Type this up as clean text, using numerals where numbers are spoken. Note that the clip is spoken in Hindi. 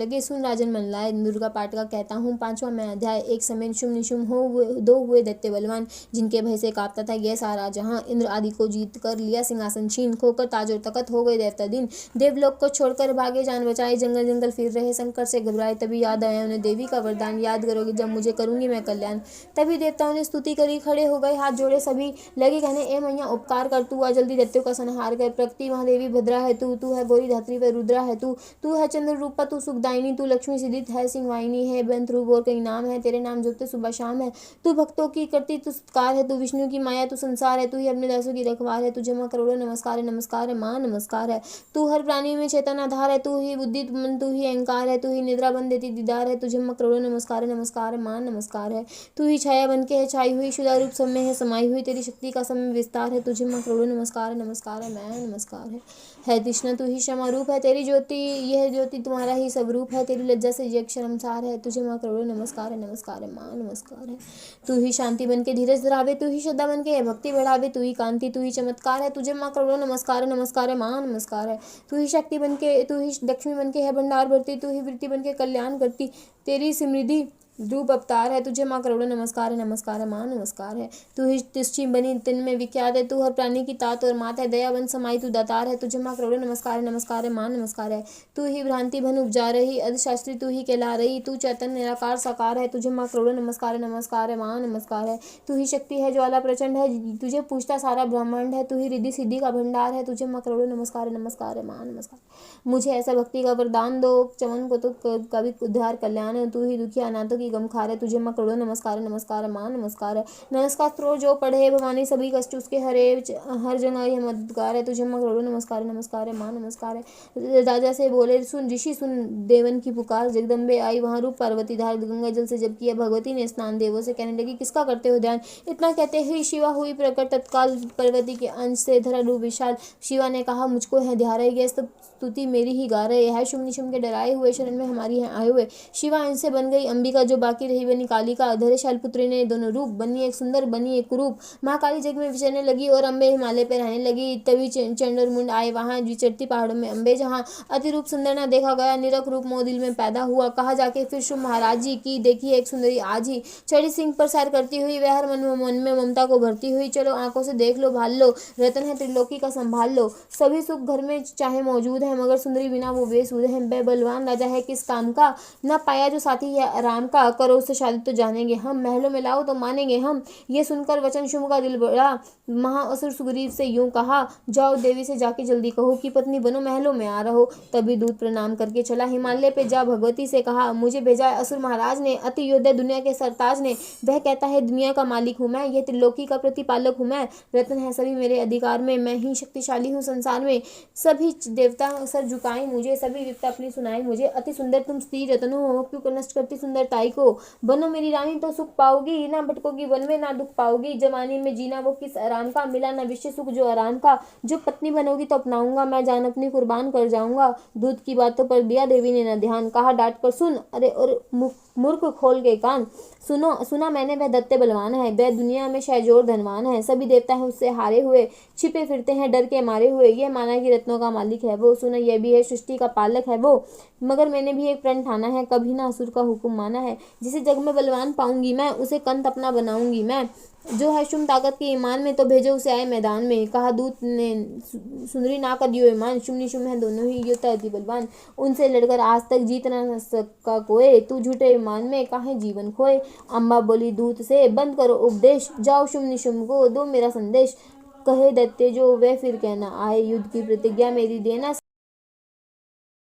लगे, सुन राजन मनलाए, दुर्गा पाठ का कहता हूँ 5वां मैं अध्याय। एक समय शुम निशुम दो हुए दैत्य बलवान, जिनके भय से कांपता था यह सारा जहां। इंद्र आदि को जीत कर लिया सिंहासन छीन, खोकर ताज और तकत हो गए देवता दिन। देवलोक को छोड़कर भागे, जान बचाए, जंगल जंगल फिर रहे, संकट से घबराए, तभी याद आया उन्हें देवी का वरदान। याद करोगे जब मुझे, करूंगी मैं कल्याण। तभी देवताओं ने स्तुति करी, खड़े हो गए हाथ जोड़े सभी, लगे कहने ए मैया उपकार कर, तू आ जल्दी दैत्यों का संहार कर। प्रकृति महादेवी भद्रा है तू है गौरी धात्री व रुद्रा है तू है चंद्र रूपा, तू सुखदायिनी, तू लक्ष्मी सिद्धित है, सिंहवाहिनी है, बंत रूप और कई नाम है, तेरे नाम जोते सुबह शाम है। तू भक्तों की करती तू सत्कार है, तू विष्णु की माया, तू संसार है, तू ही अपने दासों की रखवार है, तुझे माँ करोड़ों नमस्कार है माँ नमस्कार है। तू हर प्राणी में चेतन आधार है, तू ही बुद्धि मन, तू ही अहंकार है, तू ही निद्रा बन देती दीदार है, तुझे माँ करोड़ों नमस्कार है माँ नमस्कार है। तू ही छाया बन के है छाई हुई, शुदा रूप सब में है समाई हुई, तेरी शक्ति का समय विस्तार है, तुझे माँ करोड़ों नमस्कार है मैं नमस्कार है तृष्णा, तू ही क्षमा रूप है, तेरी ज्योति यह ज्योति तुम्हारा ही सब रूप है, तेरी लज्जा से ये शर्मसार है, तुझे माँ करोड़ों नमस्कार है माँ नमस्कार है। तू ही शांति बन के धीरज धरावे, तू ही श्रद्धा बन के भक्ति बढ़ावे, तू ही कांति, तू ही चमत्कार है, तुझे माँ करोड़ों नमस्कार है माँ नमस्कार है। तू ही शक्ति बन के, तू ही लक्ष्मी बन के है भंडार भरती, तू ही वृत्ति बन के कल्याण करती, तेरी समृद्धि रूप अवतार है, तुझे माँ करोड़ों नमस्कार है माँ नमस्कार है। तू ही तिष्ठि बनी तिन में विख्यात है, तू हर प्राणी की तात और मात है, दयावन समाई तू दातार है, तुझे माँ करोड़ों नमस्कार है माँ नमस्कार है। तू ही भ्रांति भन उपजा रही, अधशास्त्री तू ही कहला रही, तू चैतन्य निराकार साकार है, तुझे माँ करोड़ों नमस्कार है माँ नमस्कार है। तू ही शक्ति है ज्वाला प्रचंड है, तुझे पूछता सारा ब्रह्मांड है, तू ही रिद्धि सिद्धि का भंडार है, तुझे माँ करोड़ों नमस्कार है माँ नमस्कार। मुझे ऐसा भक्ति का वरदान दो, चमन को तो कभी उद्धार कल्याण है, तू ही दुखी अनाथों की गमखार है, तुझे माँ करोड़ों नमस्कार है माँ नमस्कार है। नमस्कार स्त्रोत जो पढ़े भवानी, सभी कष्ट उसके हरे, हर जगह यह मददगार है, तुझे माँ करोड़ों नमस्कार है माँ नमस्कार है। राजा से बोले सुन ऋषि सुन देवन की पुकार, जगदम्बे आई वहाँ रूप पार्वती धार, गंगा जल से जब किया भगवती ने स्नान, देवों से कहने लगी किसका करते हो ध्यान। इतना कहते ही शिवा हुई प्रकट, तत्काल पार्वती के अंश से धरा रूप विशाल। शिवा ने कहा मुझको है ध्यारा गया, स्तुति मेरी ही गा रहे है, शुम निशुम के डराए हुए शरण में हमारी है आए हुए। शिवा इनसे बन गई अंबिका, जो बाकी रही बनी कालिका, धैर्यशाल पुत्री ने दोनों रूप, बनी एक सुंदर बनी एक कुरूप। महाकाली जग में विचरने लगी और अम्बे हिमालय पर रहने लगी, तभी चंड और मुंड आए वहां, विचरती पहाड़ों में अम्बे जहां। अति रूप सुंदर न देखा गया, निरख रूप मोह दिल में पैदा हुआ, कहा जाके फिर शुभ महाराज जी की देखी एक सुंदरी आज ही। चढ़ी सिंह पर सैर करती हुई, वह हर मन में ममता को भरती हुई, चलो आंखों से देख लो भाल लो, रतन है त्रिलोकी का संभाल लो। सभी सुख घर में चाहे मौजूद है, मगर सुंदरी बिना वो बेसुध है। वह बलवान राजा है किस काम का, न पाया जो साथी है आराम का, करो उससे शादी तो जानेंगे हम, महलों में लाओ तो मानेंगे हम। ये सुनकर वचन शुभ का दिल बड़ा, महाअसुर सुग्रीव से यूं कहा, जाओ देवी से जाके जल्दी कहो कि पत्नी बनो महलों में आ रहो। तभी दूत प्रणाम करके चला हिमालय पे जा, भगवती से कहा मुझे भेजा है असुर महाराज ने, अति योद्धा दुनिया के सरताज ने। वह कहता है दुनिया का मालिक हूँ मैं, यह त्रिलोकी का प्रतिपालक हूँ मैं, रत्न है सभी मेरे अधिकार में, मैं ही शक्तिशाली हूँ संसार में। सभी देवता सर झुकाएं मुझे, सभी विपता अपनी सुनाएं मुझे। अति सुंदर तुम स्त्री रत्न हो, क्यों नष्ट करती सुंदरताई को। बनो मेरी रानी तो सुख पाओगी, ना भटकोगी वन में ना दुख पाओगी। जवानी में जीना वो किस आराम का, मिला ना विश्व सुख जो आराम का। जो पत्नी बनोगी तो अपनाऊंगा, मैं जान अपनी कुर्बान कर जाऊंगा। दूध की बातों पर दिया देवी ने न ध्यान, कहा डांट कर सुन, अरे और मूर्ख खोल के कान। सुना मैंने वह दैत्य बलवान है, वह दुनिया में शहजोर धनवान है। सभी देवता हैं उससे हारे हुए, छिपे फिरते हैं डर के मारे हुए। यह माना कि रत्नों का मालिक है वो, सुना यह भी है सृष्टि का पालक है वो। मगर मैंने भी एक प्रण ठाना है, कभी ना असुर का हुक्म माना है। जिसे जग में बलवान पाऊंगी मैं, उसे कंत अपना बनाऊंगी मैं। जो है शुम ताकत के ईमान में, तो भेजो उसे आए मैदान में। कहा दूत ने सुंदरी ना कर दियो ईमान, शुम निशुम है दोनों ही योद्धा अति बलवान। उनसे लड़कर आज तक जीत न सका कोई, तू झूठे ईमान में काहे जीवन खोए। अम्बा बोली दूत से बंद करो उपदेश, जाओ शुम निशुम को दो मेरा संदेश। कहे दैत्य जो वे फिर कहना आए, युद्ध की प्रतिज्ञा मेरी देना।